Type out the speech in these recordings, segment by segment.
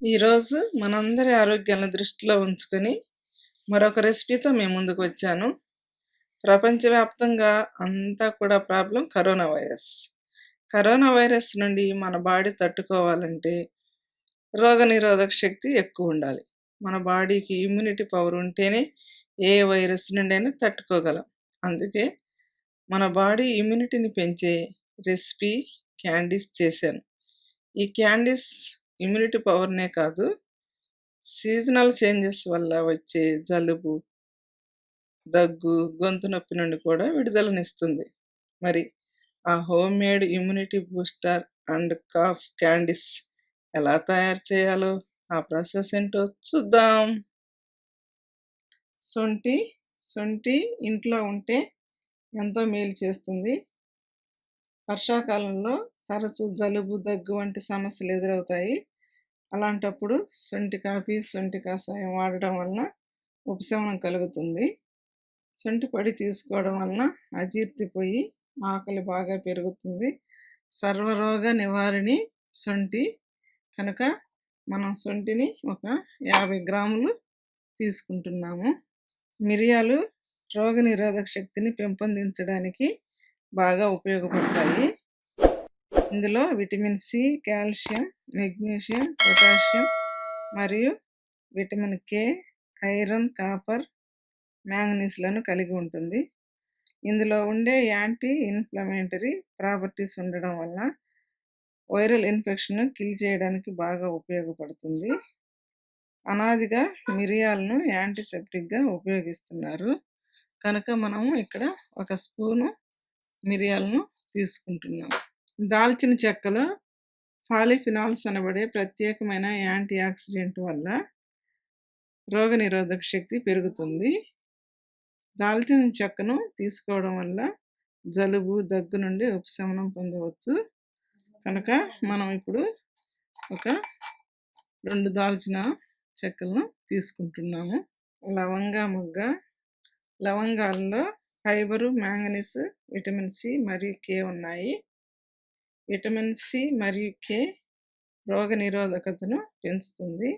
ఈరోజు మనందరి ఆరోగ్యాలను దృష్టిలో ఉంచుకొని మరొక రెసిపీతో మేము ముందుకు వచ్చాను. ప్రపంచవ్యాప్తంగా అంతా కూడా problem corona virus. Corona virus నుండి మన బాడీ తట్టుకోవాలంటే రోగనిరోధక శక్తి ఎక్కువ ఉండాలి. మన బాడీకి ఇమ్యూనిటీ పవర్ ఉంటేనే ఏ వైరస్ నుండైనా తట్టుకోగలం. అందుకే మన బాడీ ఇమ్యూనిటీని పెంచే రెసిపీ క్యాండీస్ చేశాను. ఈ క్యాండీస్ ఇమ్యూనిటీ పవర్నే కాదు, సీజనల్ చేంజెస్ వల్ల వచ్చే జలుబు, దగ్గు, గొంతు నొప్పి నుండి కూడా విడుదలనిస్తుంది. మరి ఆ home made immunity booster and cough candies ఎలా తయారు చేయాలో, ఆ ప్రాసెస్ ఏంటో చూద్దాం. శొంఠి ఇంట్లో ఉంటే ఎంతో మేలు చేస్తుంది. వర్షాకాలంలో తరచూ జలుబు, దగ్గు వంటి సమస్యలు ఎదురవుతాయి. అలాంటప్పుడు శొంఠి కాఫీ, శొంఠి కషాయం వాడడం వలన ఉపశమనం కలుగుతుంది. శొంఠి పొడి తీసుకోవడం వలన అజీర్తి పోయి ఆకలి బాగా పెరుగుతుంది. సర్వరోగ నివారణి శొంఠి కనుక మనం శొంఠిని ఒక 50 గ్రాములు తీసుకుంటున్నాము. మిరియాలు రోగనిరోధక శక్తిని పెంపొందించడానికి బాగా ఉపయోగపడతాయి. ఇందులో vitamin C, calcium, magnesium, potassium మరియు విటమిన్ కే, ఐరన్, కాపర్, మ్యాంగనీస్లను కలిగి ఉంటుంది. ఇందులో ఉండే యాంటీ ఇన్ఫ్లమేటరీ ప్రాపర్టీస్ ఉండడం వల్ల వైరల్ ఇన్ఫెక్షన్ కిల్ చేయడానికి బాగా ఉపయోగపడుతుంది. అనాదిగా మిరియాలను యాంటీసెప్టిక్గా ఉపయోగిస్తున్నారు కనుక మనము ఇక్కడ 1 స్పూను మిరియాలను తీసుకుంటున్నాం. దాల్చిన చెక్కలో పాలిఫినాల్స్ అనబడే ప్రత్యేకమైన యాంటీ ఆక్సిడెంట్ వల్ల రోగనిరోధక శక్తి పెరుగుతుంది. దాల్చిన చెక్కను తీసుకోవడం వల్ల జలుబు, దగ్గు నుండి ఉపశమనం పొందవచ్చు. కనుక మనం ఇప్పుడు ఒక 2 దాల్చిన చెక్కలను తీసుకుంటున్నాము. లవంగాల్లో ఫైబరు, మ్యాంగనీస్, విటమిన్ సి మరియు కే ఉన్నాయి. విటమిన్ సి మరియు కే రోగనిరోధకతను పెంచుతుంది.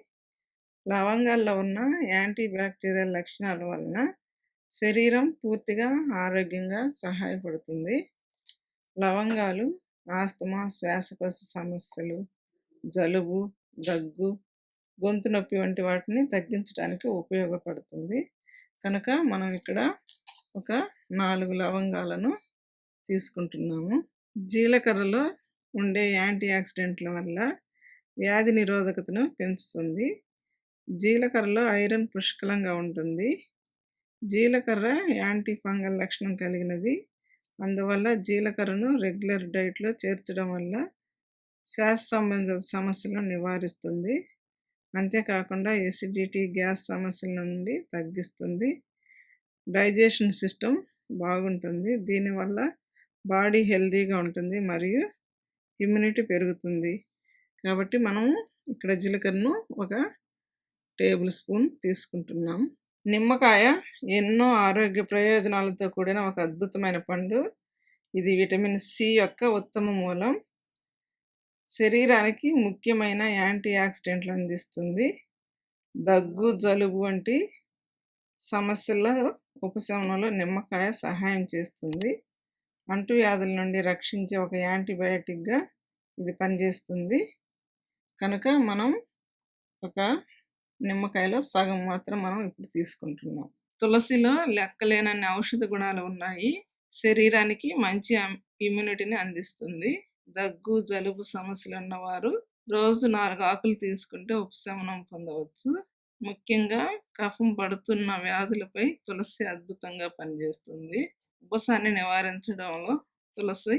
లవంగాల్లో ఉన్న యాంటీ బ్యాక్టీరియల్ లక్షణాల వలన శరీరం పూర్తిగా ఆరోగ్యంగా సహాయపడుతుంది. లవంగాలు ఆస్తమా, శ్వాసకోశ సమస్యలు, జలుబు, దగ్గు, గొంతు నొప్పి వంటి వాటిని తగ్గించడానికి ఉపయోగపడుతుంది. కనుక మనం ఇక్కడ ఒక 4 లవంగాలను తీసుకుంటున్నాము. జీలకర్రలో ఉండే యాంటీ ఆక్సిడెంట్ల వల్ల వ్యాధి నిరోధకతను పెంచుతుంది. జీలకర్రలో ఐరన్ పుష్కలంగా ఉంటుంది. జీలకర్ర యాంటీ ఫంగల్ లక్షణం కలిగినది. అందువల్ల జీలకర్రను రెగ్యులర్ డైట్లో చేర్చడం వల్ల శ్వాస సంబంధిత సమస్యలను నివారిస్తుంది. అంతేకాకుండా ఎసిడిటీ, గ్యాస్ సమస్యల నుండి తగ్గిస్తుంది. డైజెషన్ సిస్టమ్ బాగుంటుంది. దీనివల్ల బాడీ హెల్తీగా ఉంటుంది మరియు ఇమ్యూనిటీ పెరుగుతుంది. కాబట్టి మనం ఇక్కడ జీలకర్రను 1 టేబుల్ స్పూన్ తీసుకుంటున్నాం. నిమ్మకాయ ఎన్నో ఆరోగ్య ప్రయోజనాలతో కూడిన ఒక అద్భుతమైన పండు. ఇది విటమిన్ సి యొక్క ఉత్తమ మూలం. శరీరానికి ముఖ్యమైన యాంటీ ఆక్సిడెంట్లు అందిస్తుంది. దగ్గు, జలుబు వంటి సమస్యల ఉపశమనంలో నిమ్మకాయ సహాయం చేస్తుంది. అంటువ్యాధుల నుండి రక్షించే ఒక యాంటీబయాటిక్గా ఇది పనిచేస్తుంది. కనుక మనం ఒక నిమ్మకాయలో సగం మాత్రం మనం ఇప్పుడు తీసుకుంటున్నాం. తులసిలో లెక్కలేనన్ని ఔషధ గుణాలు ఉన్నాయి. శరీరానికి మంచి ఇమ్యూనిటీని అందిస్తుంది. దగ్గు, జలుబు సమస్యలు ఉన్నవారు రోజు 4 ఆకులు తీసుకుంటే ఉపశమనం పొందవచ్చు. ముఖ్యంగా కఫం పడుతున్న వ్యాధులపై తులసి అద్భుతంగా పనిచేస్తుంది. ఉబ్బసాన్ని నివారించడంలో తులసి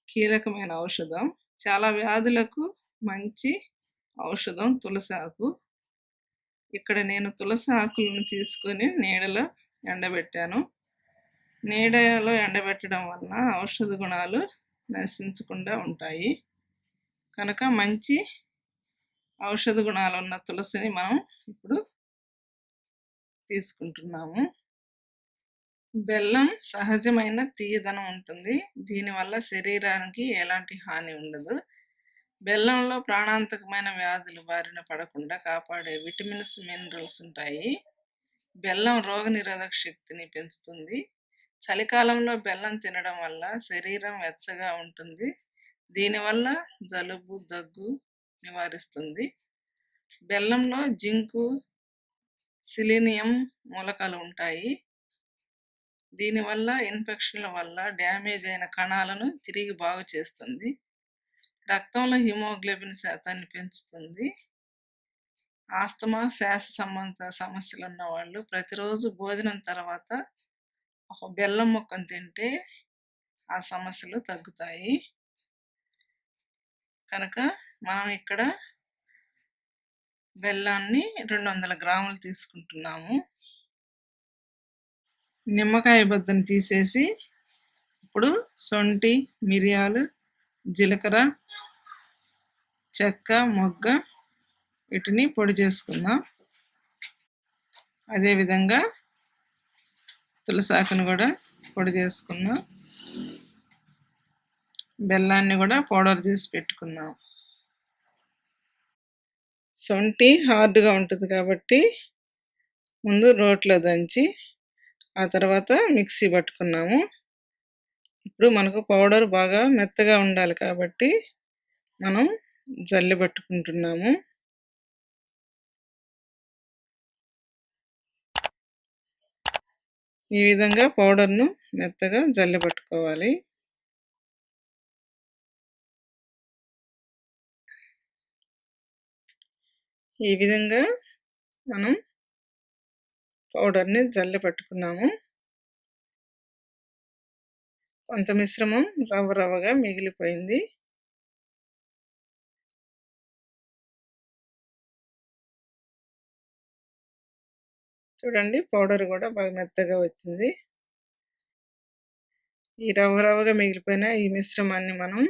కీలకమైన ఔషధం. చాలా వ్యాధులకు మంచి ఔషధం తులసి ఆకు. ఇక్కడ నేను తులసి ఆకులను తీసుకొని నీడలో ఎండబెట్టాను. నీడలో ఎండబెట్టడం వలన ఔషధ గుణాలు నశించకుండా ఉంటాయి. కనుక మంచి ఔషధ గుణాలు ఉన్న తులసిని మనం ఇప్పుడు తీసుకుంటున్నాము. బెల్లం సహజమైన తీయదనం ఉంటుంది. దీనివల్ల శరీరానికి ఎలాంటి హాని ఉండదు. బెల్లంలో ప్రాణాంతకమైన వ్యాధులు బారిన పడకుండా కాపాడే విటమిన్స్, మినరల్స్ ఉంటాయి. బెల్లం రోగనిరోధక శక్తిని పెంచుతుంది. చలికాలంలో బెల్లం తినడం వల్ల శరీరం వెచ్చగా ఉంటుంది. దీనివల్ల జలుబు, దగ్గు నివారిస్తుంది. బెల్లంలో జింకు, సెలీనియం మూలకాలు ఉంటాయి. దీనివల్ల ఇన్ఫెక్షన్ల వల్ల డ్యామేజ్ అయిన కణాలను తిరిగి బాగు చేస్తుంది. రక్తంలో హిమోగ్లోబిన్ శాతాన్ని పెంచుతుంది. ఆస్తమా, శ్వాస సంబంధ సమస్యలు ఉన్న వాళ్ళు ప్రతిరోజు భోజనం తర్వాత ఒక బెల్లం ముక్కను తింటే ఆ సమస్యలు తగ్గుతాయి. కనుక మనం ఇక్కడ బెల్లాన్ని 200 గ్రాములు తీసుకుంటున్నాము. నిమ్మకాయ బద్దను తీసేసి ఇప్పుడు సొంటి, మిరియాలు, జీలకర్ర, చెక్క, మొగ్గ వీటిని పొడి చేసుకుందాం. అదేవిధంగా తులసాకును కూడా పొడి చేసుకుందాం. బెల్లాన్ని కూడా పౌడర్ చేసి పెట్టుకుందాం. సొంటి హార్డ్గా ఉంటుంది కాబట్టి ముందు రోట్లో దంచి ఆ తర్వాత మిక్సీ పట్టుకున్నాము. ఇప్పుడు మనకు పౌడర్ బాగా మెత్తగా ఉండాలి కాబట్టి మనం జల్లి పట్టుకుంటున్నాము. ఈ విధంగా పౌడర్ను మెత్తగా జల్లి పట్టుకోవాలి. ఈ విధంగా మనం పౌడర్ని జల్లి పట్టుకున్నాము. కొంత మిశ్రమం రవ్వ రవ్వగా మిగిలిపోయింది. చూడండి, పౌడర్ కూడా బాగా మెత్తగా వచ్చింది. ఈ రవ్వ రవ్వగా మిగిలిపోయిన ఈ మిశ్రమాన్ని మనం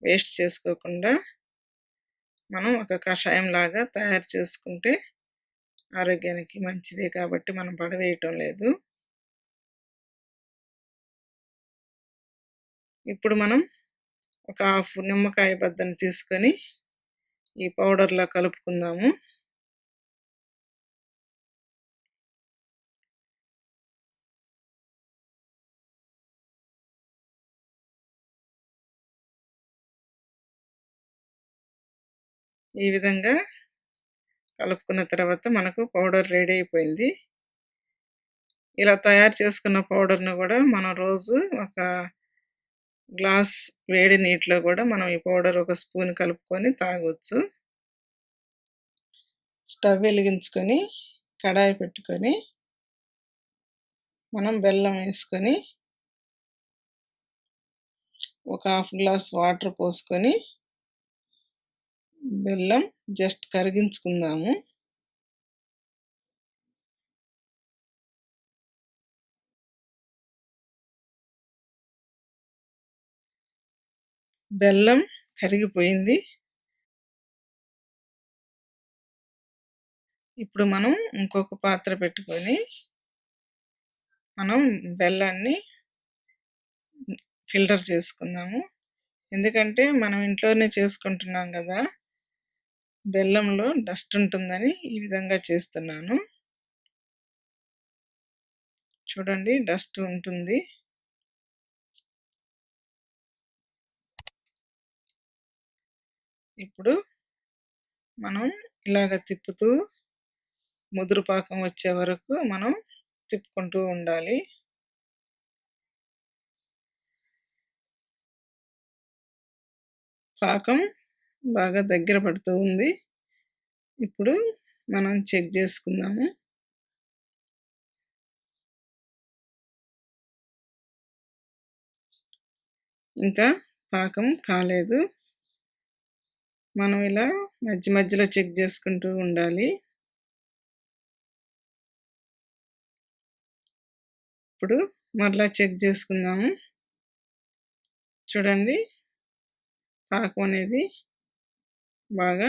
వేస్ట్ చేసుకోకుండా మనం ఒక కషాయం లాగా తయారు చేసుకుంటే ఆరోగ్యానికి మంచిదే కాబట్టి మనం పడవేయటం లేదు. ఇప్పుడు మనం ఒక హాఫ్ నిమ్మకాయ బద్దను తీసుకొని ఈ పౌడర్లా కలుపుకుందాము. ఈ విధంగా కలుపుకున్న తర్వాత మనకు పౌడర్ రెడీ అయిపోయింది. ఇలా తయారు చేసుకున్న పౌడర్ను కూడా మనం రోజు ఒక గ్లాస్ వేడి నీటిలో కూడా మనం ఈ పౌడర్ ఒక స్పూన్ కలుపుకొని తాగొచ్చు. స్టవ్ వెలిగించుకొని కడాయి పెట్టుకొని మనం బెల్లం వేసుకొని ఒక హాఫ్ గ్లాస్ వాటర్ పోసుకొని బెల్లం జస్ట్ కరిగించుకుందాము. బెల్లం కరిగిపోయింది. ఇప్పుడు మనం ఇంకొక పాత్ర పెట్టుకొని మనం బెల్లాన్ని ఫిల్టర్ చేసుకుందాము. ఎందుకంటే మనం ఇంట్లోనే చేసుకుంటున్నాం కదా, బెల్లంలో డస్ట్ ఉంటుందని ఈ విధంగా చేస్తున్నాను. చూడండి, డస్ట్ ఉంటుంది. ఇప్పుడు మనం ఇలాగ తిప్పుతూ ముదురు పాకం వచ్చే వరకు మనం తిప్పుకుంటూ ఉండాలి. పాకం బాగా దగ్గర పడుతూ ఉంది. ఇప్పుడు మనం చెక్ చేసుకుందాము. ఇంకా పాకం కాలేదు. మనం ఇలా మధ్య మధ్యలో చెక్ చేసుకుంటూ ఉండాలి. ఇప్పుడు మరలా చెక్ చేసుకుందాము. చూడండి, పాకం అనేది బాగా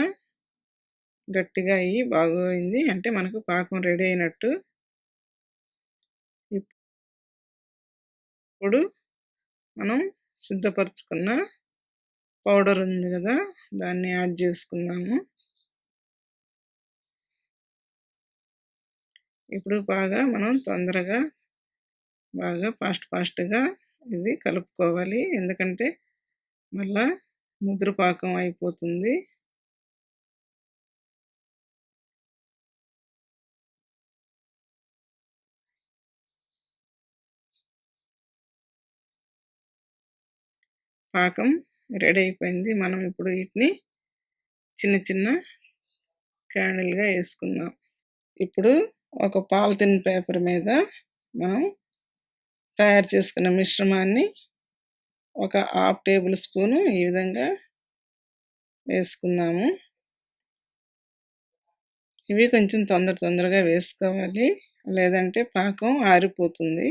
గట్టిగా అయ్యి బాగోయింది. అంటే మనకు పాకం రెడీ అయినట్టు. ఇప్పుడు మనం సిద్ధపరచుకున్న పౌడర్ ఉంది కదా, దాన్ని యాడ్ చేసుకుందాము. ఇప్పుడు బాగా మనం తొందరగా బాగా ఫాస్ట్‌గా ఇది కలుపుకోవాలి. ఎందుకంటే మళ్ళా ముదురు పాకం అయిపోతుంది. పాకం రెడీ అయిపోయింది. మనం ఇప్పుడు వీటిని చిన్న చిన్న క్యాండిల్‌గా యేసుకుందాం. ఇప్పుడు ఒక పాలిథిన్ పేపర్ మీద మనం తయారు చేసుకున్న మిశ్రమాన్ని ఒక హాఫ్ టేబుల్ స్పూను ఈ విధంగా వేసుకుందాము. ఇవి కొంచెం తొందరగా వేసుకోవాలి. లేదంటే పాకం ఆరిపోతుంది.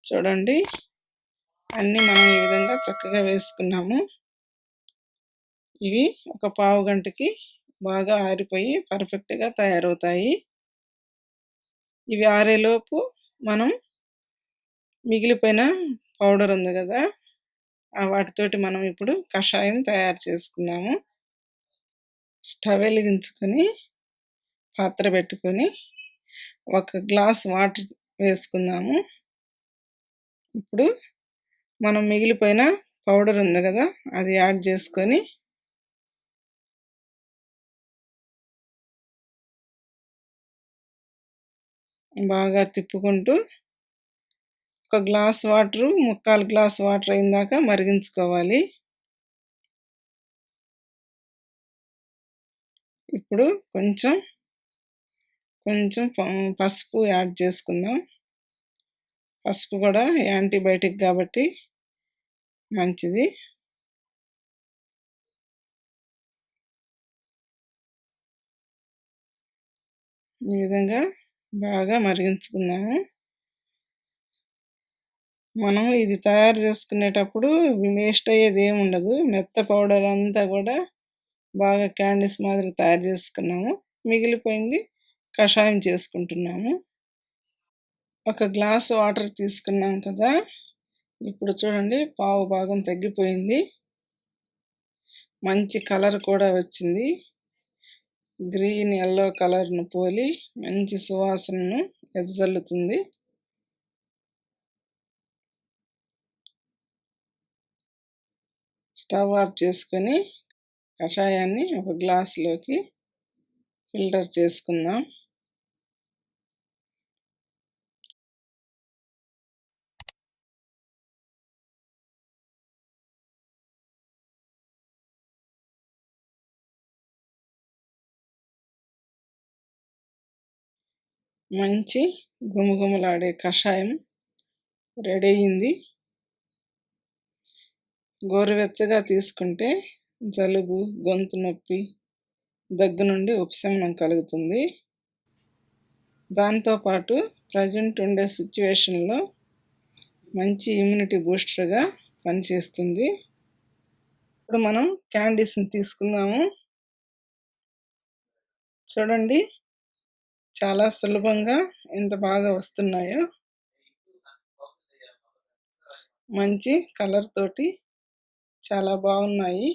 చూడండి, అన్నీ మనం ఈ విధంగా చక్కగా వేసుకున్నాము. ఇవి ఒక పావు గంటకి బాగా ఆరిపోయి పర్ఫెక్ట్‌గా తయారవుతాయి. ఇవి ఆరేలోపు మనం మిగిలిపోయిన పౌడర్ ఉంది కదా, వాటితోటి మనం ఇప్పుడు కషాయం తయారు చేసుకుందాము. స్టవ్ వెలిగించుకొని పాత్ర పెట్టుకొని ఒక గ్లాస్ వాటర్ వేసుకుందాము. ఇప్పుడు మనం మిగిలిపోయిన పౌడర్ ఉంది కదా, అది యాడ్ చేసుకొని బాగా తిప్పుకుంటూ ఒక గ్లాస్ వాటరు, ముక్కాలు గ్లాస్ వాటర్ అయిందాక మరిగించుకోవాలి. ఇప్పుడు కొంచెం పసుపు యాడ్ చేసుకుందాం. పసుపు కూడా యాంటీబయాటిక్ కాబట్టి మంచిది. ఈ విధంగా బాగా మరిగించుకుందాము. మనం ఇది తయారు చేసుకునేటప్పుడు వేస్ట్ అయ్యేది ఏమి ఉండదు. మెత్త పౌడర్ అంతా కూడా బాగా క్యాండీస్ మాదిరి తయారు చేసుకున్నాము. మిగిలిపోయింది కషాయం చేసుకుంటున్నాము. ఒక గ్లాస్ వాటర్ తీసుకున్నాం కదా, ఇప్పుడు చూడండి పావు భాగం తగ్గిపోయింది. మంచి కలర్ కూడా వచ్చింది. గ్రీన్ ఎల్లో కలర్ను పోలి మంచి సువాసనను వెదజల్లుతుంది. స్టవ్ ఆఫ్ చేసుకొని కషాయాన్ని ఒక గ్లాసులోకి ఫిల్టర్ చేసుకుందాం. మంచి గుమగుమలాడే కషాయం రెడీ అయింది. గోరువెచ్చగా తీసుకుంటే జలుబు, గొంతు నొప్పి, దగ్గు నుండి ఉపశమనం కలుగుతుంది. దాంతోపాటు ప్రజెంట్ ఉండే సిచ్యువేషన్లో మంచి ఇమ్యూనిటీ బూస్టర్గా పనిచేస్తుంది. ఇప్పుడు మనం క్యాండీస్ని తీసుకుందాము. చూడండి, చాలా సులభంగా ఎంత బాగా వస్తున్నాయో. మంచి కలర్ తోటి చాలా బాగున్నాయి.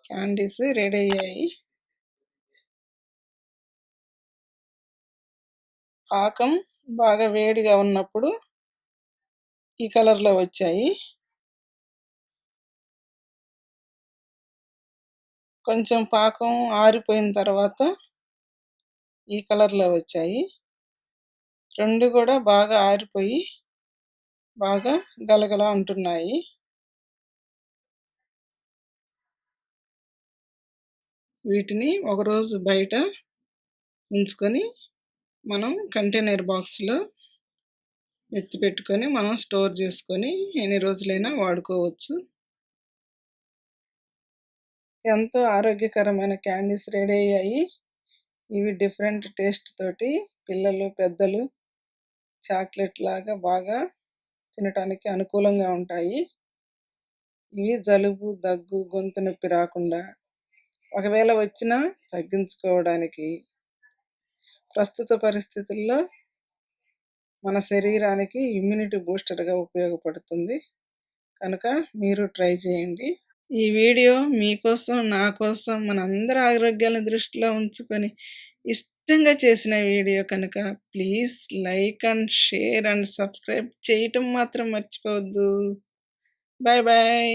క్యాండీస్ రెడీ అయ్యాయి. పాకం బాగా వేడిగా ఉన్నప్పుడు ఈ కలర్లో వచ్చాయి. కొంచెం పాకం ఆరిపోయిన తర్వాత ఈ కలర్లో వచ్చాయి. రెండు కూడా బాగా ఆరిపోయి బాగా గలగల అంటున్నాయి. వీటిని ఒకరోజు బయట ఉంచుకొని మనం కంటైనర్ బాక్స్లో ఎత్తి పెట్టుకొని మనం స్టోర్ చేసుకొని ఎన్ని రోజులైనా వాడుకోవచ్చు. ఎంతో ఆరోగ్యకరమైన క్యాండీస్ రెడీ అయ్యాయి. ఇవి డిఫరెంట్ టేస్ట్ తోటి పిల్లలు, పెద్దలు చాక్లెట్ లాగా బాగా తినటానికి అనుకూలంగా ఉంటాయి. ఇవి జలుబు, దగ్గు, గొంతు నొప్పి రాకుండా ఒకవేళ వచ్చినా తగ్గించుకోవడానికి ప్రస్తుత పరిస్థితుల్లో మన శరీరానికి ఇమ్యూనిటీ బూస్టర్‌గా ఉపయోగపడుతుంది. కనుక మీరు ట్రై చేయండి. ఈ వీడియో మీకోసం, నా కోసం, మనందరి ఆరోగ్యాలను దృష్టిలో ఉంచుకొని ఇష్టంగా చేసిన వీడియో కనుక please like and share and subscribe చేయటం మాత్రం మర్చిపోవద్దు. Bye bye.